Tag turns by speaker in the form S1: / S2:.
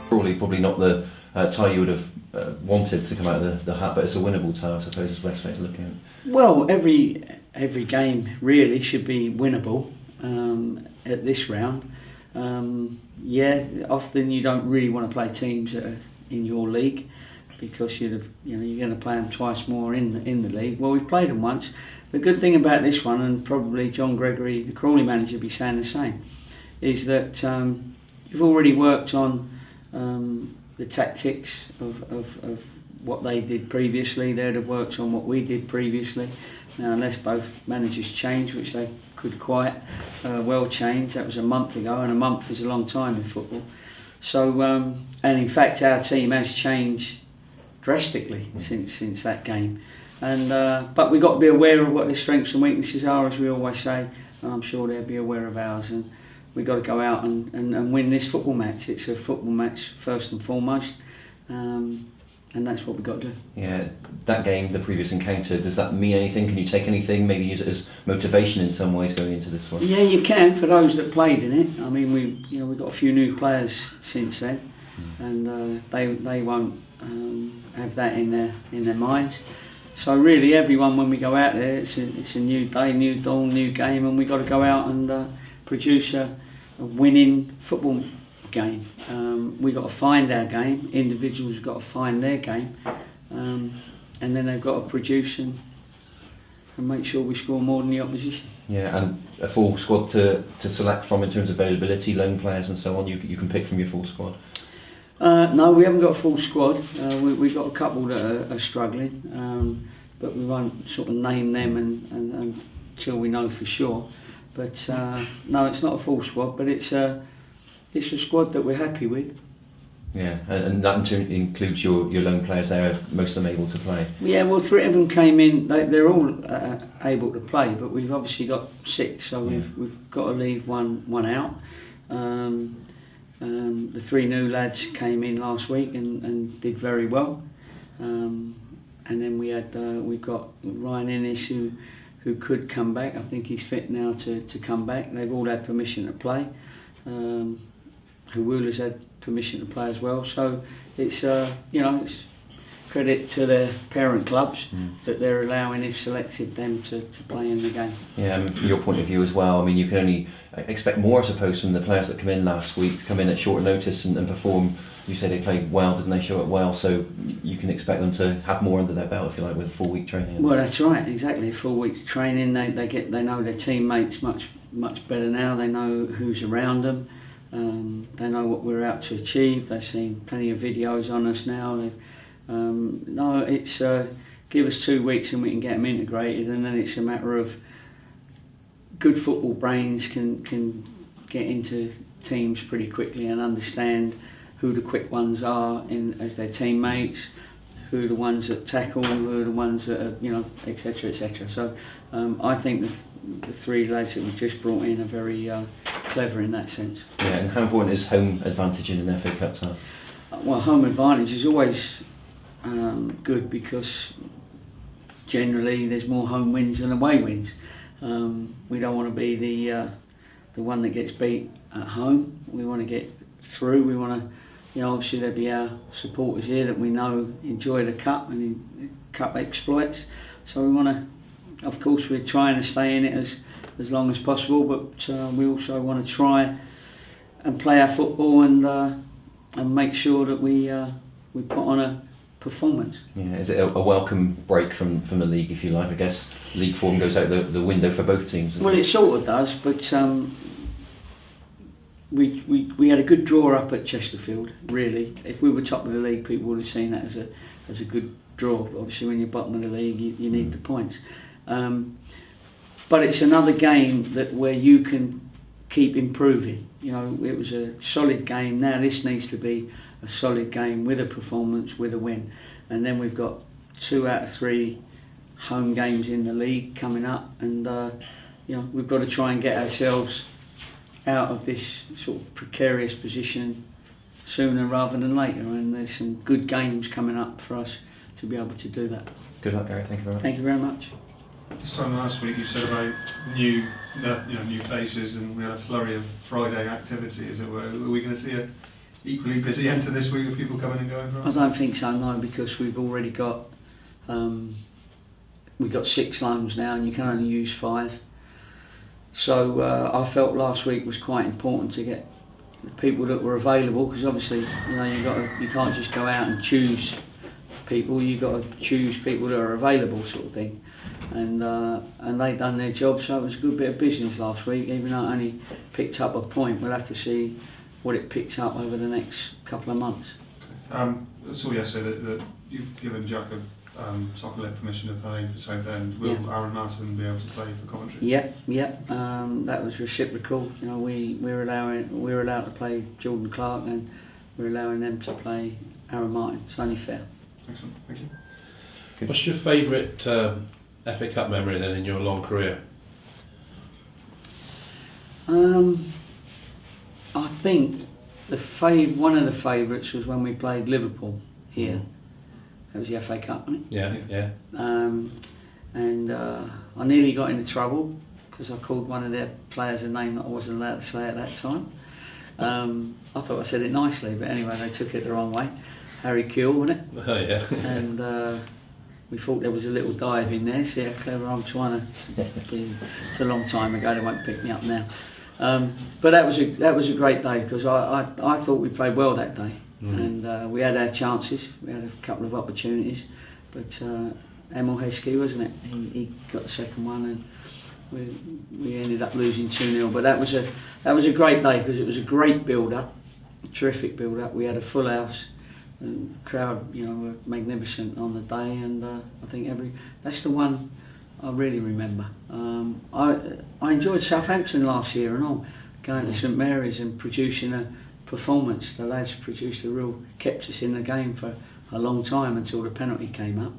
S1: Probably not the tie you would have wanted to come out of the hat, but it's a winnable tie, I suppose, is the best way to look at it.
S2: Well, every game really should be winnable at this round. Yeah, often you don't really want to play teams that are in your league because you're going to play them twice more in the league. Well, we've played them once. The good thing about this one, and probably John Gregory, the Crawley manager, will be saying the same, is that you've already worked on the tactics of what they did previously. They'd have worked on what we did previously. Now, unless both managers change, which they could quite well change. That was a month ago, and a month is a long time in football. So, and in fact, our team has changed drastically since that game. And but we've got to be aware of what their strengths and weaknesses are, as we always say. And I'm sure they'll be aware of ours. And we've got to go out and win this football match. It's a football match first and foremost. And that's what we've got to do. Yeah,
S1: that game, the previous encounter, does that mean anything? Can you take anything, maybe use it as motivation in some ways going into this one?
S2: Yeah, you can, for those that played in it. I mean, we've got a few new players since then, and they won't have that in their minds. So really, everyone, when we go out there, it's a new day, new dawn, new game, and we've got to go out and produce a winning football game. We've got to find our game. Individuals have got to find their game, and then they've got to produce and make sure we score more than the opposition.
S1: Yeah, and a full squad to select from in terms of availability, loan players and so on. You can pick from your full squad.
S2: No, we haven't got a full squad. We've got a couple that are struggling, but we won't sort of name them until we know for sure. But no, it's not a full squad, but it's a squad that we're happy with.
S1: Yeah, and that includes your loan players there, most of them able to play?
S2: Yeah, well, 3 of them came in, they're all able to play, but we've obviously got 6, so we've got to leave one out. The 3 new lads came in last week and did very well. And then we've got Ryan Ennis who could come back. I think he's fit now to come back. They've all had permission to play. Yeovil has had permission to play as well, so it's it's credit to their parent clubs that they're allowing, if selected, them to play in the game.
S1: Yeah, and from your point of view as well, I mean, you can only expect more, I suppose, from the players that come in last week to come in at short notice and perform. You say they played well, didn't they? Show it well, so you can expect them to have more under their belt, if you like, with a full week training.
S2: Well, that's right, exactly. A full week training, they know their teammates much better now. They know who's around them. They know what we're out to achieve. They've seen plenty of videos on us now. No, it's give us 2 weeks and we can get them integrated, and then it's a matter of good football brains can get into teams pretty quickly and understand who the quick ones are as their teammates, who are the ones that tackle, who are the ones that are, etc, etc. So I think the 3 lads that we've just brought in are very clever in that sense.
S1: Yeah, and how important is home advantage in an FA Cup tie?
S2: Well, home advantage is always good because generally there's more home wins than away wins. We don't want to be the one that gets beat at home. We want to get through. We want to, obviously there'll be our supporters here that we know enjoy the cup and cup exploits. So we want to, of course, we're trying to stay in it as long as possible, but we also want to try and play our football and make sure that we put on a performance. Yeah,
S1: is it a welcome break from the league, if you like? I guess league form goes out the window for both teams.
S2: Well, it sort of does, but we had a good draw up at Chesterfield. Really, if we were top of the league, people would have seen that as a good draw. But obviously, when you're bottom of the league, you need the points. But it's another game where you can keep improving. It was a solid game. Now this needs to be a solid game with a performance, with a win. And then we've got 2 out of 3 home games in the league coming up, and we've got to try and get ourselves out of this sort of precarious position sooner rather than later. And there's some good games coming up for us to be able to do that.
S1: Good luck, Gary. Thank you very much.
S2: Thank you very much.
S3: This time last week you said about new faces, and we had a flurry of Friday activity, as it were. Are we going to see equally busy end to this week with people coming and going?
S2: I don't think so, no, because we've already got we've got 6 loans now, and you can only use 5. So I felt last week was quite important to get the people that were available, because obviously you can't just go out and choose people. You've got to choose people that are available, sort of thing. And they done their job, so it was a good bit of business last week. Even though it only picked up a point, we'll have to see what it picks up over the next couple of months.
S3: I saw yesterday that you've given Jack a soccer leg permission to play for Southend. Will Aaron Martin be able to play for Coventry?
S2: Yeah. That was reciprocal. We're allowed to play Jordan Clark, and we're allowing them to play Aaron Martin. It's only fair.
S3: Excellent, thank you.
S1: Good.
S4: What's your favourite FA Cup memory then in your long career?
S2: I think one of the favourites was when we played Liverpool here. That was the FA Cup, wasn't it?
S4: Yeah.
S2: And I nearly got into trouble because I called one of their players a name that I wasn't allowed to say at that time. I thought I said it nicely, but anyway, they took it the wrong way. Harry Kewell, wasn't it?
S4: Oh yeah.
S2: And we thought there was a little dive in there. See how clever I'm trying to be. It's a long time ago. They won't pick me up now. But that was a great day, because I thought we played well that day. And we had our chances. We had a couple of opportunities, but Emil Heskey, wasn't it? He got the second one, and we ended up losing 2-0. But that was a great day, because it was a great build-up, a terrific build-up. We had a full house, and the crowd, were magnificent on the day. And I think that's the one I really remember. I enjoyed Southampton last year and all, going to St Mary's and producing a performance. The lads kept us in the game for a long time until the penalty came up.